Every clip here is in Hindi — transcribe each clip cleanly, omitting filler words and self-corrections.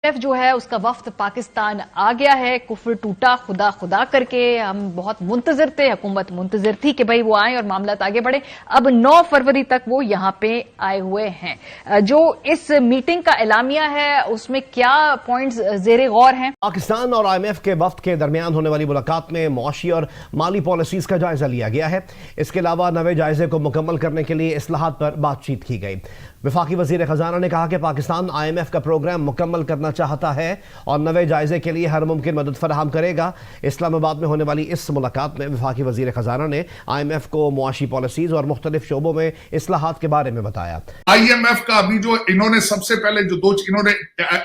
जो है उसका वफ्द पाकिस्तान आ गया है। कुफर टूटा खुदा खुदा करके हम बहुत मुंतजर थे, हुकूमत मुंतजर थी कि भाई वो आए और मामला आगे बढ़े। अब 9 फरवरी तक वो यहां पे आए हुए हैं। जो इस मीटिंग का एलामिया है उसमें क्या पॉइंट्स जेरे गौर हैं? पाकिस्तान और IMF के वफ्द के दरमियान होने वाली मुलाकात में मुआशी और माली पॉलिसीज का जायजा लिया गया है। इसके अलावा नवे जायजे को मुकम्मल करने के लिए इस्लाहात पर बातचीत की गई। वफाकी वजीर खजाना ने कहा कि पाकिस्तान IMF का प्रोग्राम मुकम्मल करना चाहता है और नवे जायजे के लिए हर मुमकिन मदद फराहम करेगा। इस्लामाबाद में होने वाली इस मुलाकात में वफाकी वजीर खजाना ने IMF को मुआशी पॉलिसीज और मुख्तलिफ शोबों में इस्लाहात के बारे में बताया। IMF का अभी जो इन्होंने सबसे पहले इन्होंने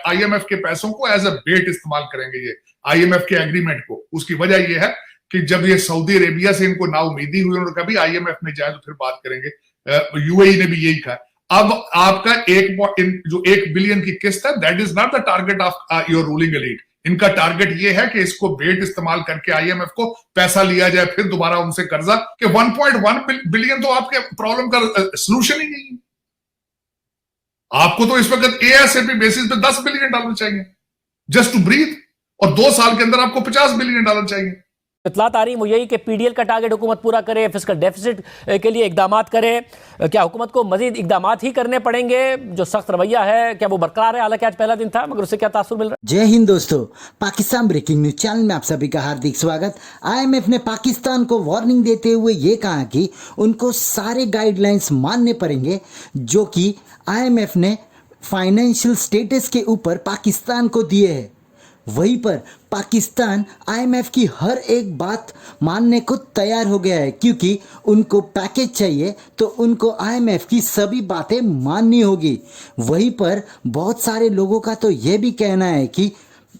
IMF के पैसों को एज अ बेट इस्तेमाल करेंगे, ये IMF के एग्रीमेंट को। उसकी वजह यह है कि जब ये सऊदी अरेबिया से इनको नाउमीदी हुई, उन्होंने कहा IMF में जाए तो फिर बात करेंगे। UAE ने भी यही कहा। अब आपका 1 बिलियन की किस्त है, that is not the target of your ruling elite. इनका टारगेट ये है कि इसको बेट इस्तेमाल करके IMF को पैसा लिया जाए, फिर दोबारा उनसे कर्जा, कि 1.1 बिलियन तो आपके प्रॉब्लम का सोल्यूशन ही नहीं है। आपको तो इस वक्त ASAP बेसिस पे $10 बिलियन चाहिए जस्ट टू ब्रीथ, और 2 साल के अंदर आपको $50 बिलियन चाहिए। इतलात आ रही वो यही कि PDL का टारगेट हुकूमत पूरा करे, फिस्कल डेफिसिट के लिए इकदाम करे। क्या हुकूमत को मजीद इकदाम ही करने पड़ेंगे? जो सख्त रवैया है क्या वो बरकरार है? हालांकि आज पहला दिन था, मगर उससे क्या तासुर मिल रहा है? जय हिंद दोस्तों, पाकिस्तान ब्रेकिंग न्यूज चैनल में आप सभी का हार्दिक स्वागत। IMF ने पाकिस्तान को वार्निंग देते हुए ये कहा कि उनको सारे गाइडलाइंस मानने पड़ेंगे जो कि IMF ने फाइनेंशियल स्टेटस के ऊपर पाकिस्तान को दिए हैं। वहीं पर पाकिस्तान IMF की हर एक बात मानने को तैयार हो गया है, क्योंकि उनको पैकेज चाहिए तो उनको IMF की सभी बातें माननी होगी। वहीं पर बहुत सारे लोगों का तो ये भी कहना है कि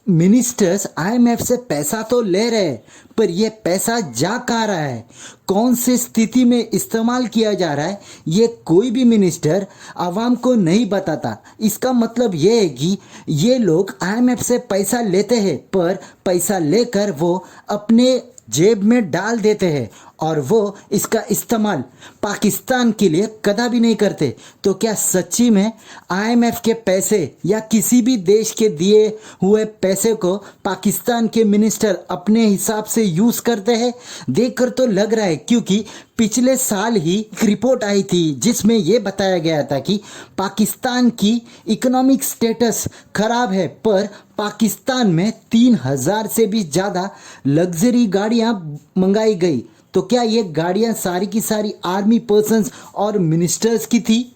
मिनिस्टर्स IMF से पैसा तो ले रहे हैं, पर यह पैसा जा कहाँ रहा है, कौन सी स्थिति में इस्तेमाल किया जा रहा है, ये कोई भी मिनिस्टर आवाम को नहीं बताता। इसका मतलब ये है कि ये लोग IMF से पैसा लेते हैं, पर पैसा लेकर वो अपने जेब में डाल देते हैं और वो इसका इस्तेमाल पाकिस्तान के लिए कदा भी नहीं करते। तो क्या सच्ची में IMF के पैसे या किसी भी देश के दिए हुए पैसे को पाकिस्तान के मिनिस्टर अपने हिसाब से यूज़ करते हैं? देखकर तो लग रहा है, क्योंकि पिछले साल ही एक रिपोर्ट आई थी जिसमें ये बताया गया था कि पाकिस्तान की इकोनॉमिक स्टेटस खराब है, पर पाकिस्तान में 3000 से भी ज़्यादा लग्जरी गाड़ियाँ मंगाई गई। तो क्या ये गाड़ियाँ सारी की सारी आर्मी पर्सन्स और मिनिस्टर्स की थी?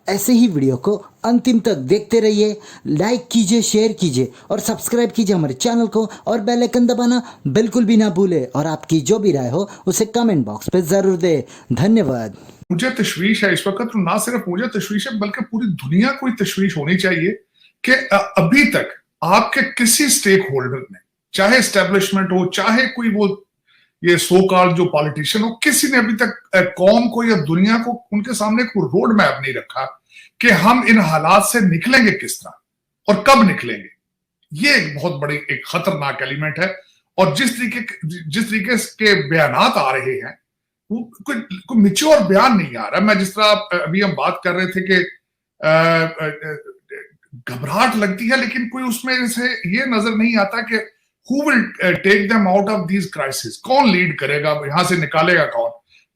ऐसे ही वीडियो को अंतिम तक देखते रहिए, लाइक कीजिए, शेयर कीजिए और सब्सक्राइब कीजिए हमारे चैनल को, और बेल आइकन दबाना बिल्कुल भी ना भूले। और आपकी जो भी राय हो उसे कमेंट बॉक्स पे जरूर दे। धन्यवाद। मुझे तशवीश है इस वक्त, ना सिर्फ मुझे तशवीश है बल्कि पूरी दुनिया को तशवीश होनी चाहिए कि अभी तक आपके किसी स्टेक होल्डर ने, चाहे एस्टेब्लिशमेंट हो चाहे कोई वो ये सो कॉल्ड जो पॉलिटिशियन हो, किसी ने अभी तक कौम को या दुनिया को उनके सामने कोई रोड मैप नहीं रखा कि हम इन हालात से निकलेंगे किस तरह और कब निकलेंगे। ये एक बहुत बड़ी एक खतरनाक एलिमेंट है। और जिस तरीके के बयानात आ रहे हैं, कोई मिच्योर बयान नहीं आ रहा। मैं जिस तरह अभी हम बात कर रहे थे कि घबराहट लगती है, लेकिन कोई उसमें से ये नजर नहीं आता कि who will take them out of these crises, कौन लीड करेगा, यहां से निकालेगा कौन।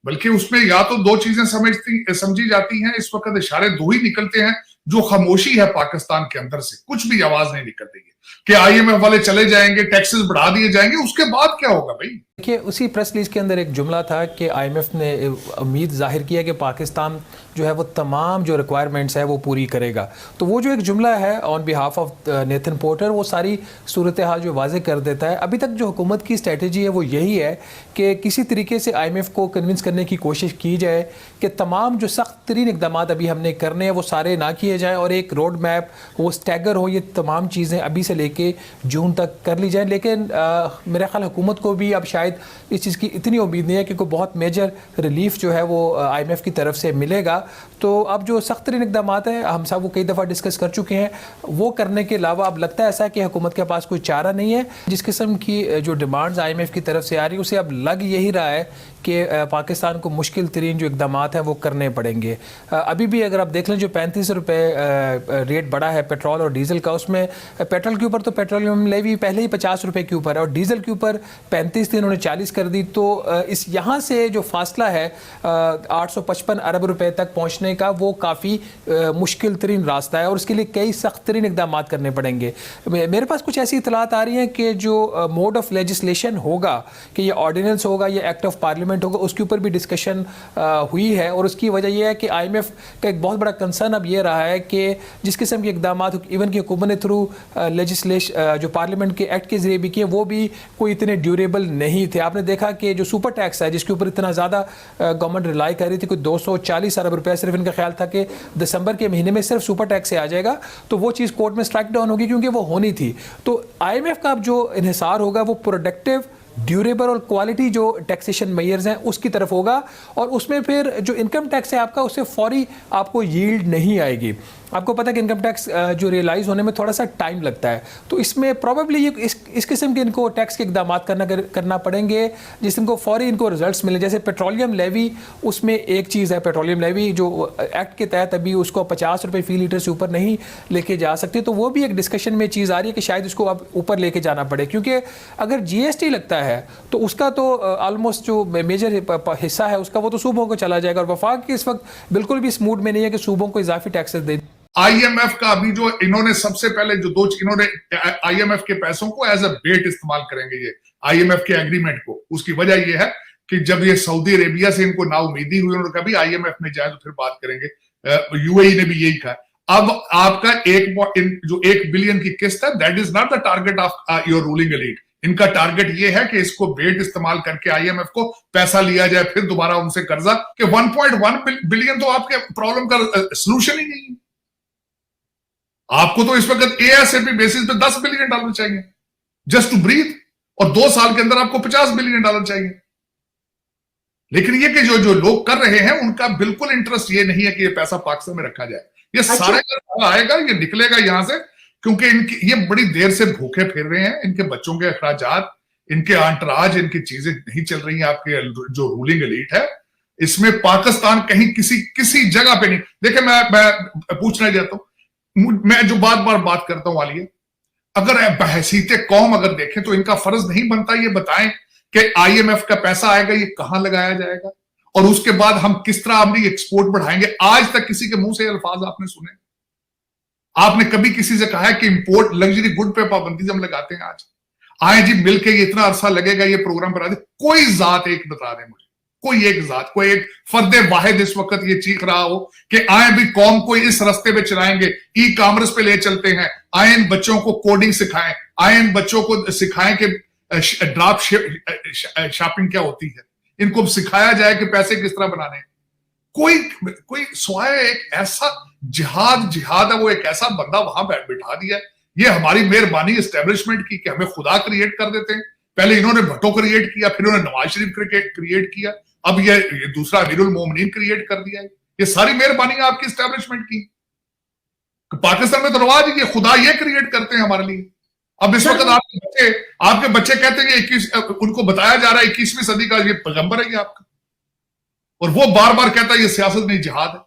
बल्कि उसमें या तो 2 चीजें समझी जाती हैं इस वक्त, इशारे 2 ही निकलते हैं। जो खामोशी है पाकिस्तान के अंदर से, कुछ भी आवाज नहीं निकल रही है कि IMF वाले चले जाएंगे, टैक्सेस बढ़ा दिए जाएंगे, उसके बाद क्या होगा भाई? देखिए, उसी प्रेस रिलीज के अंदर एक जुमला था कि IMF ने उम्मीद जाहिर किया कि पाकिस्तान जो है वो तमाम जो रिक्वायरमेंट्स है वो पूरी करेगा। तो वो जो एक जुमला है on behalf of Nathan porter, वो सारी सूरत हाल जो वाज़ेह कर देता है। अभी तक जो हुकूमत की स्ट्रेटजी है वो यही है कि किसी तरीके से IMF को कन्विंस करने की कोशिश की जाए कि तमाम जो सख्त तरीन इकदाम अभी हमने करने हैं वो सारे ना किए जाएँ, और एक रोड मैप वो स्टैगर हो, ये तमाम चीज़ें अभी से लेके जून तक कर ली जाए। लेकिन मेरे ख्याल हुकूमत को भी अब शायद इस चीज़ की इतनी उम्मीद नहीं है कि कोई बहुत मेजर रिलीफ जो है वो IMF की तरफ से मिलेगा। तो अब जो सख्त तरीन इक़दाम हैं, हम सब वो कई दफ़ा डिस्कस कर चुके हैं, वो करने के अलावा अब लगता है ऐसा कि हुकूमत के पास कोई चारा नहीं है। जिस किस्म की जो डिमांड्स IMF की तरफ से आ रही है, उसे अब लग यही रहा है कि पाकिस्तान को मुश्किल तरीन जो इक़दाम हैं वो करने पड़ेंगे। अभी भी अगर आप देख लें, जो 35 रुपये रेट बढ़ा है पेट्रोल और डीज़ल का, उसमें पेट्रोल के ऊपर तो पेट्रोलियम लेवी पहले ही 50 रुपये के ऊपर है और डीज़ल के ऊपर 35 थी, उन्होंने 40 कर दी। तो इस यहाँ से जो फासला है 855 अरब रुपए तक पहुँचने का, वो काफ़ी मुश्किल तरीन रास्ता है और उसके लिए कई सख्त तरीन इक़दाम करने पड़ेंगे। मेरे पास कुछ ऐसी इतलात आ रही हैं कि जो मोड ऑफ लेजिस्लेशन होगा, कि ये ऑर्डिनेंस होगा, ये एक्ट ऑफ पार्लियामेंट होगा, उसके ऊपर भी डिस्कशन हुई है। और उसकी वजह यह है कि IMF का एक बहुत बड़ा कंसर्न अब ये रहा है कि जिस किस्म के इक़दाम इवन की हुकूमत ने थ्रू लेजिस्लेशन जो पार्लियामेंट के एक्ट के जरिए भी किए, वो भी कोई इतने ड्यूरेबल नहीं थे। आपने देखा कि जो सुपर टैक्स है, जिसके ऊपर इतना ज़्यादा गवर्नमेंट रिलाई कर रही थी, कोई 240 अरब रुपया सिर्फ इनका ख्याल था कि दिसंबर के महीने में सिर्फ सुपर टैक्स से आ जाएगा, तो वो चीज़ कोर्ट में स्ट्राइक डाउन होगी क्योंकि वो होनी थी। तो IMF का अब जो इन्हिसार होगा वो प्रोडक्टिव, ड्यूरेबल और क्वालिटी जो टैक्सेशन मेयर्स हैं उसकी तरफ होगा, और उसमें फिर जो इनकम टैक्स है आपका, उससे फौरी आपको यील्ड नहीं आएगी। आपको पता है कि इनकम टैक्स जो रियलाइज होने में थोड़ा सा टाइम लगता है, तो इसमें प्रोबेबली ये इस किस्म के इनको टैक्स के इक़दाम करना पड़ेंगे जिसको फौरी इनको रिजल्ट्स मिले। जैसे पेट्रोलियम लेवी, उसमें एक चीज़ है, पेट्रोलियम लेवी जो एक्ट के तहत अभी उसको 50 रुपये फी लीटर से ऊपर नहीं लेके जा सकते, तो वो भी एक डिस्कशन में चीज़ आ रही है कि शायद उसको अब ऊपर लेके जाना पड़े, क्योंकि अगर GST लगता है तो उसका तो ऑलमोस्ट जो मेजर हिस्सा है उसका वो तो सूबों को चला जाएगा, और वफाक की इस वक्त बिल्कुल भी इस मूड में नहीं है कि सूबों को इजाफी टैक्सेस दे। IMF का अभी जो इन्होंने सबसे पहले जो इन्होंने IMF के पैसों को एज अ बेट इस्तेमाल करेंगे, ये IMF के एग्रीमेंट को। उसकी वजह ये है कि जब ये सऊदी अरेबिया से इनको नाउमीदी हुई, उन्होंने कभी IMF में जाए तो फिर बात करेंगे। UAE ने भी यही कहा। अब आपका जो 1 बिलियन की किस्त है, that is not the target of your ruling elite. इनका टारगेट ये है कि इसको बेट इस्तेमाल करके IMF को पैसा लिया जाए, फिर दोबारा उनसे कर्जा, कि 1.1 बिलियन तो आपके प्रॉब्लम का सोल्यूशन ही नहीं है। आपको तो इस वक्त ASAP बेसिस पे $10 बिलियन चाहिए जस्ट टू ब्रीथ, और 2 साल के अंदर आपको $50 बिलियन चाहिए। लेकिन ये कि जो लोग कर रहे हैं, उनका बिल्कुल इंटरेस्ट ये नहीं है कि ये पैसा पाकिस्तान में रखा जाए। ये सारे आएगा, ये निकलेगा यहां से, क्योंकि ये बड़ी देर से भूखे फिर रहे हैं। इनके बच्चों के अखराजात, इनके अंतराज, इनकी चीजें नहीं चल रही हैं। आपके जो रूलिंग एलीट है, इसमें पाकिस्तान कहीं किसी जगह पे नहीं। देखिए, मैं पूछना चाहता हूं, मैं जो बात करता हूं वाली है, अगर बहसीते कौम अगर देखें तो इनका फर्ज नहीं बनता ये बताएं कि IMF का पैसा आएगा, ये कहां लगाया जाएगा, और उसके बाद हम किस तरह अपनी एक्सपोर्ट बढ़ाएंगे। आज तक किसी के मुंह से अल्फाज आपने सुने? आपने कभी किसी से कहा है कि इंपोर्ट लग्जरी गुड पे पाबंदी हम लगाते हैं? आज आए जी मिलके ये इतना अरसा लगेगा ये प्रोग्राम बना दे। कोई जात एक बता दे मुझे, कोई एक जात, कोई एक फर्द वाहिद इस वक्त ये चीख रहा हो कि आए भी कौम को इस रास्ते पे चलाएंगे, ई-कॉमर्स पे ले चलते हैं, आए इन बच्चों को कोडिंग सिखाएं, आए इन बच्चों को सिखाएं कि ड्रॉप शॉपिंग क्या होती है, इनको सिखाया जाए कि पैसे किस तरह बनाने। कोई स्वाय एक ऐसा जिहाद है, वो एक ऐसा बंदा वहां बिठा दिया। ये हमारी मेहरबानी एस्टेब्लिशमेंट की कि हमें खुदा क्रिएट कर देते हैं। पहले इन्होंने भट्टो क्रिएट किया, फिर उन्होंने नवाज शरीफ क्रिएट किया, अब ये दूसरा अमीरुल मोमिनीन क्रिएट कर दिया है। ये सारी मेहरबानी है आपकी एस्टेब्लिशमेंट की। पाकिस्तान में तो रवाज है, ये खुदा ये क्रिएट करते हैं हमारे लिए। अब इस वक्त आपके बच्चे कहते हैं कि उनको बताया जा रहा है 21वीं सदी का ये पैगंबर है ये आपका, और वो बार बार कहता है ये सियासत नहीं जिहाद है।